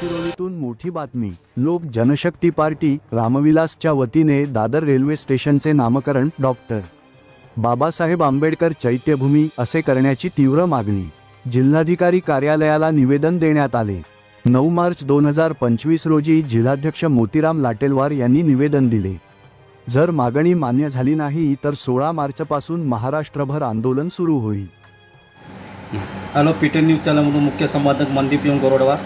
गडचिरोलीतून मोठी बातमी। लोक जनशक्ती पार्टी रामविलासच्या वतीने दादर रेल्वे स्टेशनचे नामकरण डॉक्टर बाबासाहेब आंबेडकर चैत्यभूमी असे करण्याची तीव्र मागणी। जिल्हाधिकारी कार्यालयाला निवेदन देण्यात आले। 9 मार्च 2025 रोजी जिल्हाध्यक्ष मोतीराम लाटेलवार यांनी निवेदन दिले। जर मागणी मान्य झाली नाही तर 16 मार्चपासून महाराष्ट्रभर आंदोलन सुरू होईल। हॅलो, पीटीएन न्यूज चॅनलमधून मुख्य संपादक मनदीप एम गोरडवार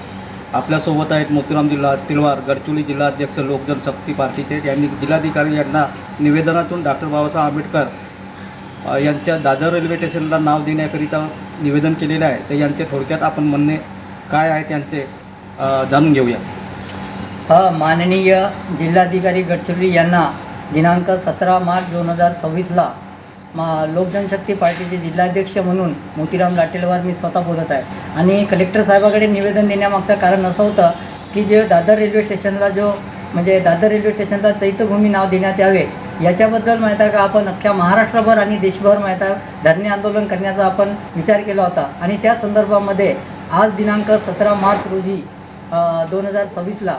आपल्यासोबत आहेत। मोतीराम लाटेलवार गडचिरोली जिल्हाध्यक्ष लोकजनशक्ती पार्टीचे यांनी जिल्हाधिकारी यांना निवेदनातून डॉक्टर बाबासाहेब आंबेडकर यांच्या दादर रेल्वे स्टेशनला नाव देण्याकरिता निवेदन केलेले आहे। तर यांचे थोडक्यात आपण म्हणणे काय आहे त्यांचे जाणून घेऊया। माननीय जिल्हाधिकारी गडचिरोली यांना दिनांक 17 मार्च 2026ला लोकजनशक्ती पार्टीचे जिल्हाध्यक्ष म्हणून मोतीराम लाटेलवार मी स्वतः बोलत आहे। आणि कलेक्टर साहेबाकडे निवेदन देण्यामागचं कारण असं होतं की जे दादर रेल्वे स्टेशनला दादर रेल्वे स्टेशनला चैत्यभूमी नाव देण्यात यावे याच्याबद्दल माहीत आहे का, आपण अख्ख्या महाराष्ट्रभर आणि देशभर माहीत आहे धरणे आंदोलन करण्याचा आपण विचार केला होता। आणि त्या संदर्भामध्ये आज दिनांक 17 मार्च रोजी 2026ला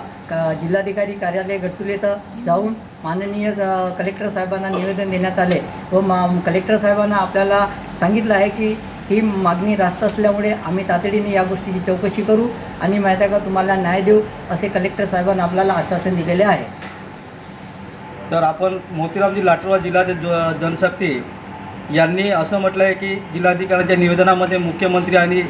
जिल्हाधिकारी कार्यालय गडचिरोली येथे जाऊन माननीय कलेक्टर साहेबांना निवेदन देण्यात आले व कलेक्टर साहेबांना आपल्याला सांगितलं आहे की ही मागणी रास्त असल्यामुळे आम्ही तातडीने या गोष्टीची चौकशी करू आणि माहीत आहे का तुम्हाला न्याय देऊ असे कलेक्टर साहेबांना आपल्याला आश्वासन दिलेले आहे। तर आपण मोतीरामजी लाटेलवार जिल्हाध्यक्ष जनशक्ती यांनी असं म्हटलं आहे की जिल्हाधिकाऱ्यांच्या निवेदनामध्ये मुख्यमंत्री आणि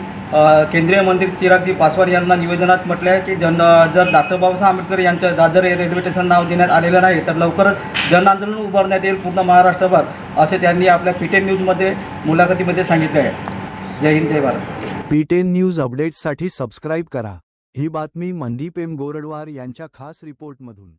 केंद्रीय मंत्री चिरागजी पासवान यांना निवेदनात म्हटलं आहे की जर डॉक्टर बाबासाहेब आंबेडकर यांच्या दादर रेल्वे स्टेशन नाव देण्यात आलेलं नाही तर लवकरच जनआंदोलन उभारण्यात येईल पूर्ण महाराष्ट्रभर, असे त्यांनी आपल्या पीटीएन न्यूजमध्ये मुलाखतीमध्ये सांगितले आहे। जय हिंद, जय भारत। पीटीएन न्यूज अपडेट्ससाठी सबस्क्राईब करा। ही बातमी मनदीप एम गोरडवार यांच्या खास रिपोर्टमधून।